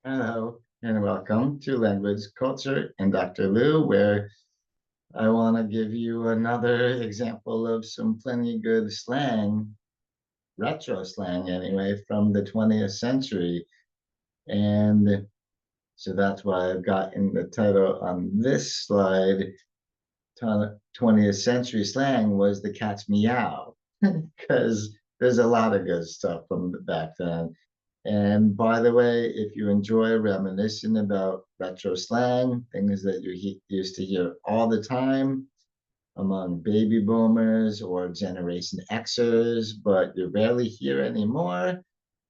Hello and welcome to Language, Culture, and Dr. Lou, where I want to give you another example of some plenty good slang, retro slang anyway, from the 20th century. And so that's why I've got in the title on this slide, 20th century slang was the cat's meow, because there's a lot of good stuff from back then. And by the way, if you enjoy reminiscing about retro slang, things that you used to hear all the time among baby boomers or Generation Xers, but you rarely hear anymore,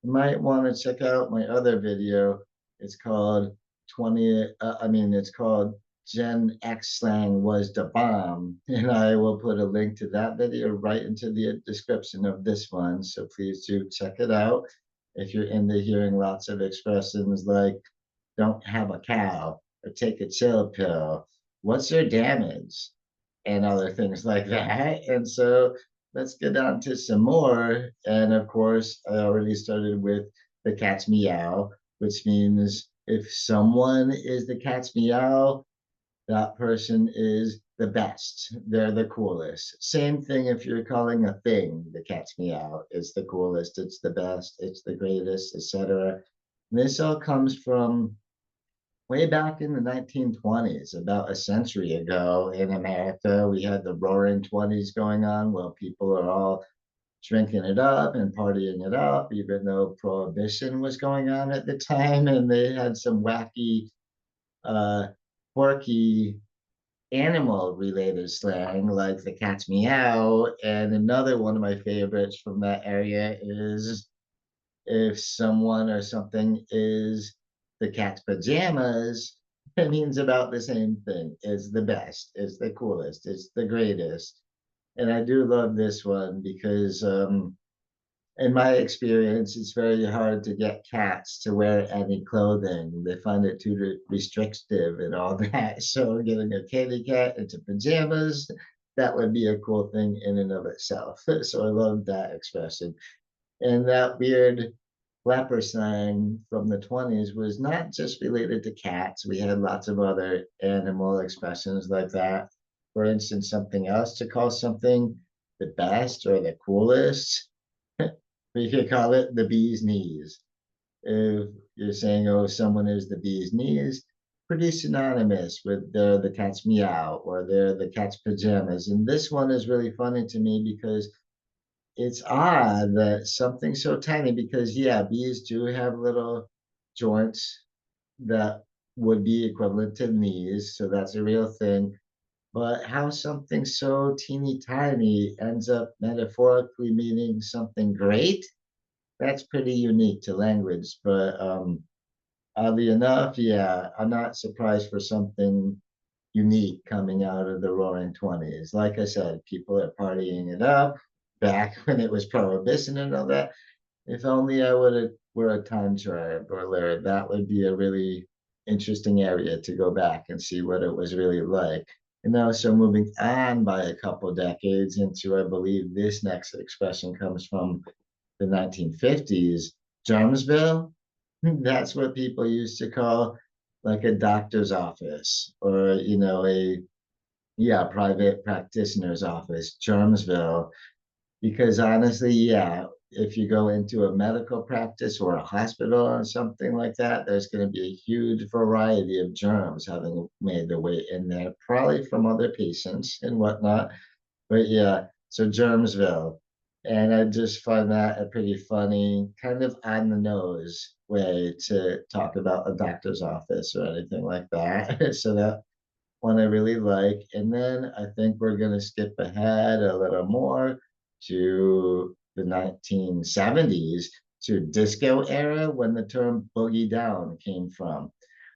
you might want to check out my other video. It's called 20, it's called Gen X slang was the bomb. And I will put a link to that video right into the description of this one. So please do check it out if you're into hearing lots of expressions like don't have a cow or take a chill pill. What's your damage? And other things like that. And so let's get on to some more. And of course, I already started with the cat's meow, which means if someone is the cat's meow, that person is the best. They're the coolest. Same thing if you're calling a thing the cat's meow. It's the coolest, it's the best, it's the greatest, etc. This all comes from way back in the 1920s, about a century ago in America. We had the roaring 20s going on where people are all drinking it up and partying it up, even though prohibition was going on at the time. And they had some wacky, uh, quirky animal related slang like the cat's meow. And another one of my favorites from that area is if someone or something is the cat's pajamas, it means about the same thing. It's the best, it's the coolest, it's the greatest. And I do love this one because, in my experience, it's very hard to get cats to wear any clothing. They find it too restrictive and all that. So, getting a kitty cat into pajamas, that would be a cool thing in and of itself. So, I love that expression. And that weird flapper slang from the 20s was not just related to cats. We had lots of other animal expressions like that. For instance, something else to call something the best or the coolest, we could call it the bee's knees. If you're saying, oh, someone is the bee's knees, pretty synonymous with the cat's meow or they're the cat's pajamas. And this one is really funny to me because it's odd that something so tiny, because yeah, bees do have little joints that would be equivalent to knees, so that's a real thing. But how something so teeny tiny ends up metaphorically meaning something great, that's pretty unique to language. But oddly enough, yeah, I'm not surprised for something unique coming out of the roaring 20s. Like I said, people are partying it up back when it was prohibition and all that. If only I would have were a time traveler, that would be a really interesting area to go back and see what it was really like. And now, so moving on by a couple decades into, I believe this next expression comes from the 1950s, Jarmsville. That's what people used to call like a doctor's office or, a, yeah, private practitioner's office, Jarmsville. Because honestly, yeah, if you go into a medical practice or a hospital or something like that, there's going to be a huge variety of germs having made their way in there, probably from other patients and whatnot. But yeah, so Germsville. And I just find that a pretty funny, kind of on the nose way to talk about a doctor's office or anything like that. So that one I really like. And then I think we're going to skip ahead a little more to the 1970s, to disco era when the term boogie down came from.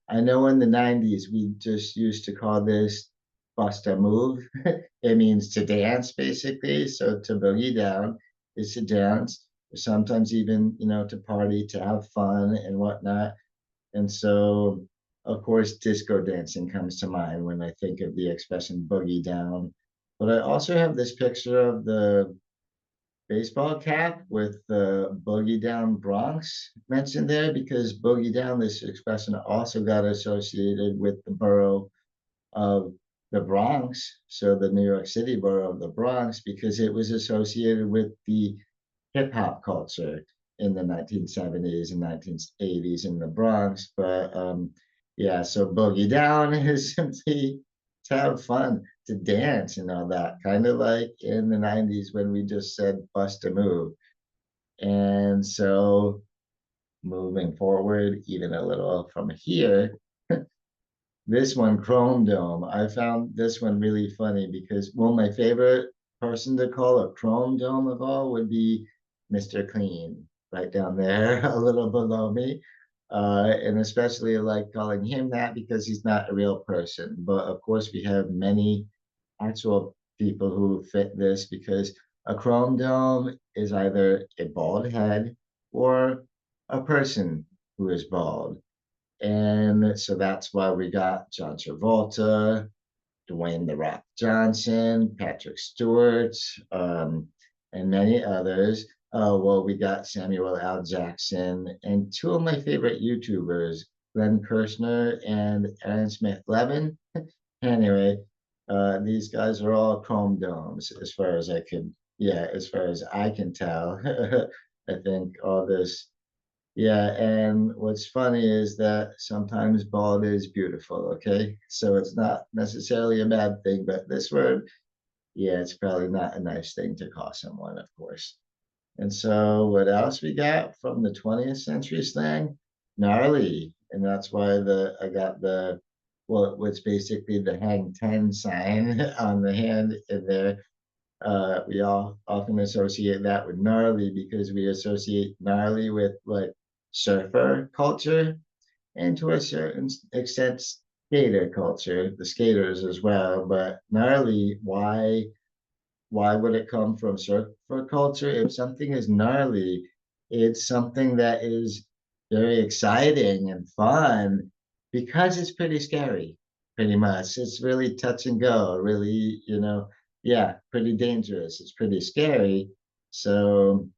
I know in the 90s we just used to call this bust a move. It means to dance basically. So to boogie down is to dance, sometimes even, to party, to have fun and whatnot. And so, of course, disco dancing comes to mind when I think of the expression boogie down. But I also have this picture of the baseball cap with the boogie down Bronx mentioned there because boogie down, this expression also got associated with the borough of the Bronx, so the New York City borough of the Bronx, because it was associated with the hip hop culture in the 1970s and 1980s in the Bronx. But yeah, so boogie down is simply to have fun, to dance and all that, kind of like in the 90s when we just said bust a move. And so moving forward, even a little from here, this one, Chrome Dome. I found this one really funny because, well, my favorite person to call a Chrome Dome of all would be Mr. Clean, right down there, a little below me. And especially like calling him that because he's not a real person. But of course, we have many actual people who fit this because a Chrome Dome is either a bald head or a person who is bald. And so that's why we got John Travolta, Dwayne The Rock Johnson, Patrick Stewart, and many others. Well, we got Samuel L. Jackson and two of my favorite YouTubers, Glenn Kirshner and Aaron Smith Levin. Anyway, these guys are all chrome domes as far as I can, yeah, as far as I can tell. I think all this, yeah, and what's funny is that sometimes bald is beautiful, okay? So it's not necessarily a bad thing, but this word, yeah, it's probably not a nice thing to call someone, of course. And so what else we got from the 20th century slang? Gnarly. And that's why the I got the well, what's basically the hang 10 sign on the hand in there. We all often associate that with gnarly because we associate gnarly with like surfer culture and to a certain extent skater culture, the skaters as well. But gnarly, why would it come from surfer culture? If something is gnarly, it's something that is very exciting and fun because it's pretty scary, pretty much. It's really touch and go, really, yeah, pretty dangerous. It's pretty scary. So,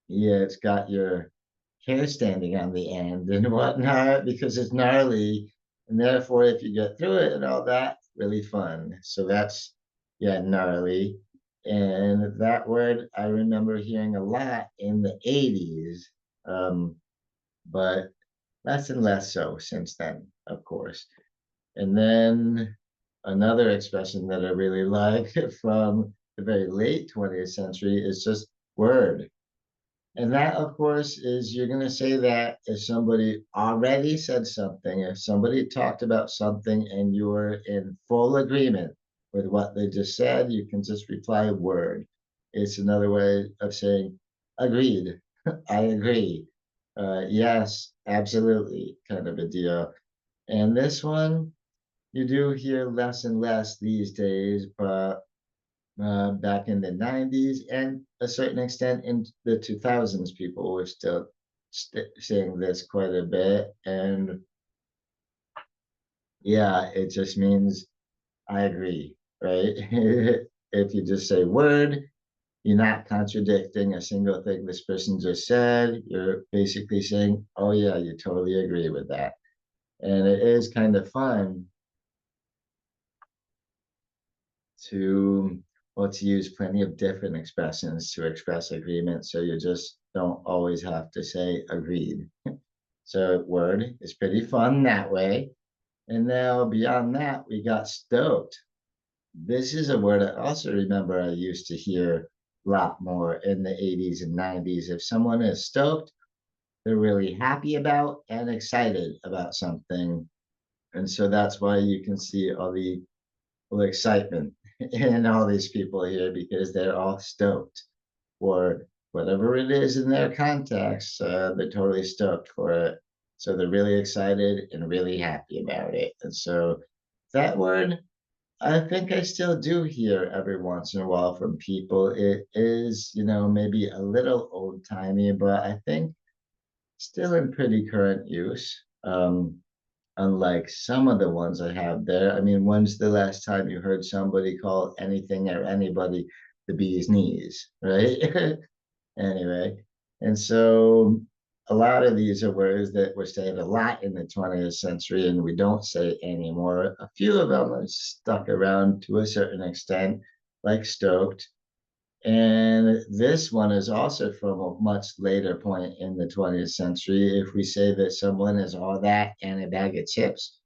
yeah, it's got your hair standing on the end and whatnot because it's gnarly. And therefore, if you get through it and all that, really fun. So that's, yeah, gnarly. And that word I remember hearing a lot in the 80s, but less and less so since then, of course. And then another expression that I really like from the very late 20th century is just word. And that, of course, is you're going to say that if somebody already said something, if somebody talked about something and you're in full agreement with what they just said, you can just reply word. It's another way of saying agreed. I agree. Yes, absolutely, kind of a deal. And this one, you do hear less and less these days, but back in the 90s and a certain extent in the 2000s people were still saying this quite a bit, and yeah, it just means I agree, right? If you just say word, you're not contradicting a single thing this person just said. You're basically saying, oh yeah, you totally agree with that. And it is kind of fun to well to use plenty of different expressions to express agreement so you just don't always have to say agreed. So word is pretty fun that way. And now beyond that we got stoked. This is a word I also remember I used to hear a lot more in the 80s and 90s. If someone is stoked, they're really happy about and excited about something. And so that's why you can see all the excitement in all these people here because they're all stoked for whatever it is in their context. They're totally stoked for it. So they're really excited and really happy about it. And so that word, I think I still do hear every once in a while from people. It is, maybe a little old timey, but I think still in pretty current use. Unlike some of the ones I have there. I mean, when's the last time you heard somebody call anything or anybody the bee's knees, right? Anyway, and so a lot of these are words that were said a lot in the 20th century and we don't say anymore. A few of them are stuck around to a certain extent, like stoked. And this one is also from a much later point in the 20th century. If we say that someone is all that and a bag of chips,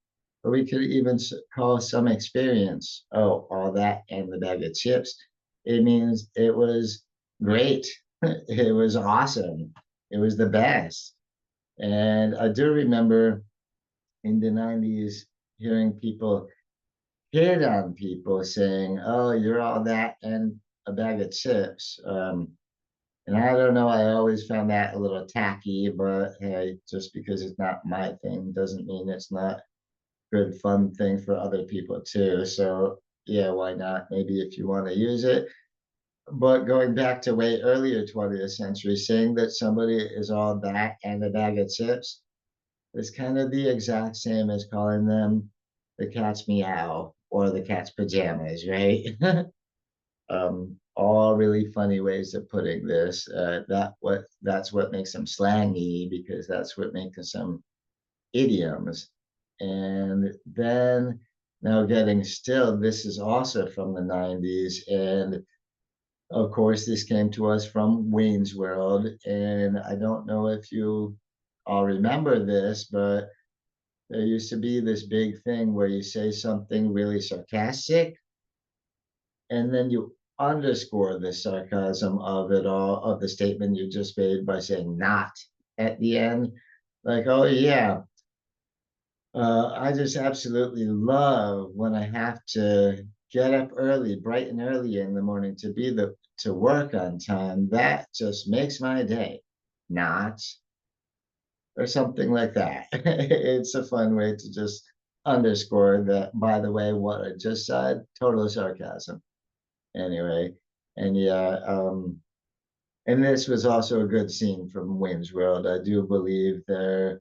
or we could even call some experience, oh, all that and the bag of chips, it means it was great. It was awesome. It was the best. And I do remember in the 90s hearing people hit on people saying, oh, you're all that and a bag of chips. And I don't know, I always found that a little tacky, but hey, just because it's not my thing doesn't mean it's not good, fun thing for other people too. So yeah, why not? Maybe if you want to use it. But going back to way earlier 20th century, saying that somebody is all that and a bag of chips is kind of the exact same as calling them the cat's meow or the cat's pajamas, right? All really funny ways of putting this. That's what makes them slangy because that's what makes them idioms. And then now getting still, this is also from the 90s. And of course, this came to us from Wayne's World. And I don't know if you all remember this, but there used to be this big thing where you say something really sarcastic and then you underscore the sarcasm of it all, of the statement you just made by saying not at the end. Like, oh, yeah, I just absolutely love when I have to get up early, bright and early in the morning to work on time. That just makes my day. Not or something like that. It's a fun way to just underscore that, by the way, what I just said, total sarcasm. Anyway, and yeah, and this was also a good scene from Wayne's World. I do believe they're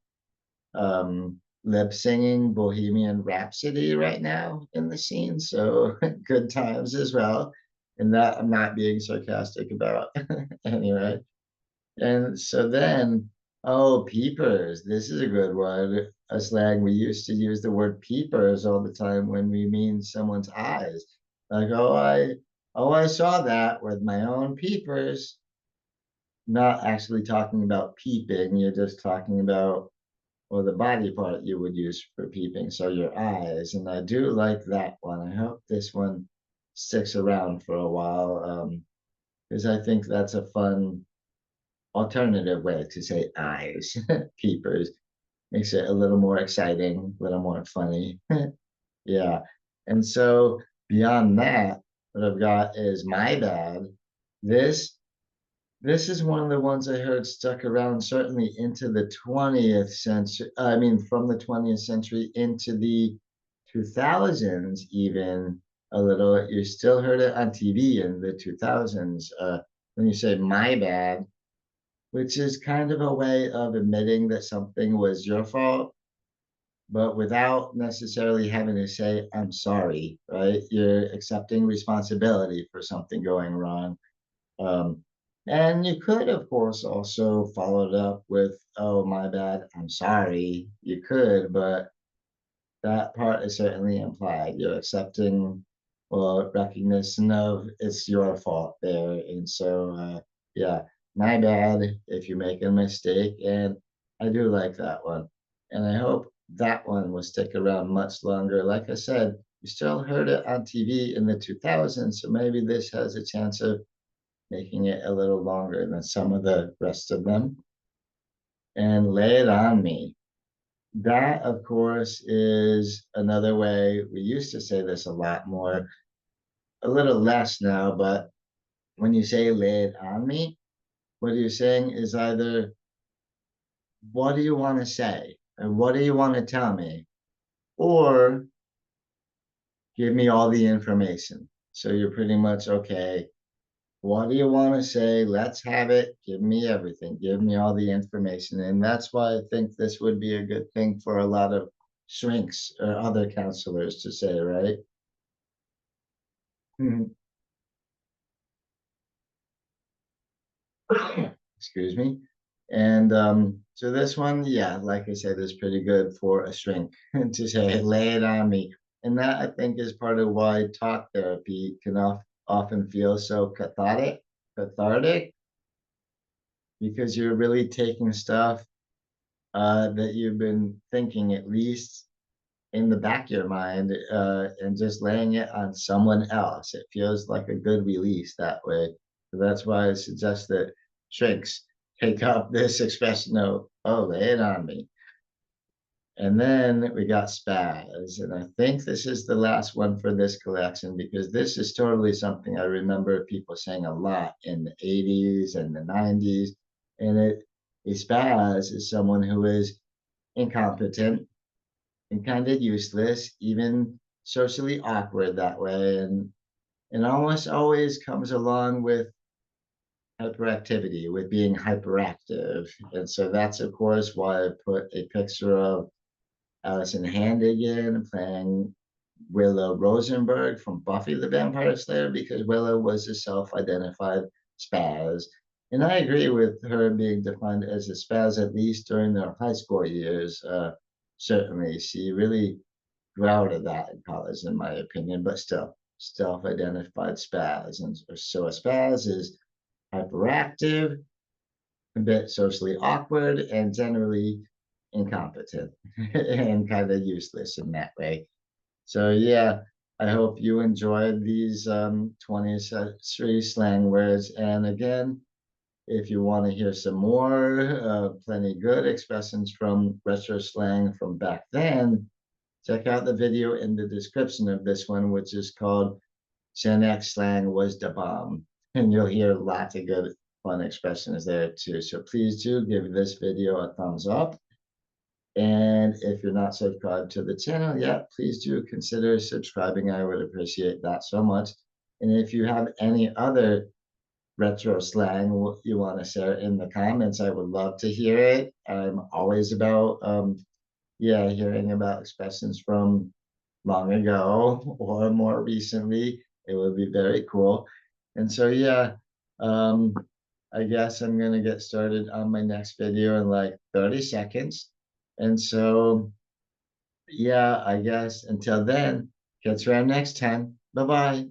lip singing Bohemian Rhapsody right now in the scene, so good times as well. And that I'm not being sarcastic about. Anyway, and so then, oh, peepers. This is a good one. A slang we used to use the word peepers all the time when we mean someone's eyes. Like, oh, I saw that with my own peepers. Not actually talking about peeping. You're just talking about, well, the body part you would use for peeping. So your eyes. And I do like that one. I hope this one sticks around for a while. Because I think that's a fun alternative way to say eyes, peepers. Makes it a little more exciting, a little more funny. Yeah. And so beyond that, what I've got is my bad. This this is one of the ones I heard stuck around certainly into the 20th century. I mean, from the 20th century into the 2000s, even a little. You still heard it on TV in the 2000s. When you say my bad, which is kind of a way of admitting that something was your fault, but without necessarily having to say, I'm sorry, right? You're accepting responsibility for something going wrong. Um, and you could, of course, also follow it up with, oh, my bad, I'm sorry. You could, but that part is certainly implied. You're accepting or recognition of it's your fault there. And so, yeah, my bad if you make a mistake. And I do like that one. And I hope that one will stick around much longer. Like I said, you still heard it on TV in the 2000s. So maybe this has a chance of making it a little longer than some of the rest of them. And lay it on me. That, of course, is another way. We used to say this a lot more, a little less now, but when you say lay it on me, what you're saying is either what do you want to say and what do you want to tell me, or give me all the information. So you're pretty much okay. What do you want to say? Let's have it. Give me everything. Give me all the information. And that's why I think this would be a good thing for a lot of shrinks or other counselors to say, right? Mhm. Excuse me. And so this one, yeah, like I said, is pretty good for a shrink to say, lay it on me. And that I think is part of why talk therapy can often feel so cathartic, because you're really taking stuff that you've been thinking at least in the back of your mind and just laying it on someone else. It feels like a good release that way. So that's why I suggest that shrinks take up this expression of, oh, lay it on me. And then we got spaz. And I think this is the last one for this collection because this is totally something I remember people saying a lot in the 80s and the 90s. And a spaz is someone who is incompetent and kind of useless, even socially awkward that way, and almost always comes along with hyperactivity, with being hyperactive. And so that's of course why I put a picture of Allison Hannigan playing Willow Rosenberg from Buffy the Vampire Slayer, because Willow was a self-identified spaz. And I agree with her being defined as a spaz, at least during their high school years. Certainly, she really grew out of that in college, in my opinion, but still, self-identified spaz. And so a spaz is hyperactive, a bit socially awkward, and generally incompetent and kind of useless in that way. So yeah, I hope you enjoyed these 20th century slang words. And again, if you want to hear some more, plenty good expressions from retro slang from back then, check out the video in the description of this one, which is called Gen X Slang Was the Bomb. And you'll hear lots of good fun expressions there too. So please do give this video a thumbs up. And if you're not subscribed to the channel yet, please do consider subscribing. I would appreciate that so much. And if you have any other retro slang you want to share in the comments, I would love to hear it. I'm always about, yeah, hearing about expressions from long ago or more recently. It would be very cool. And so, yeah, um, I guess I'm going to get started on my next video in like 30 seconds. And so, yeah, I guess until then, catch you around next time. Bye bye.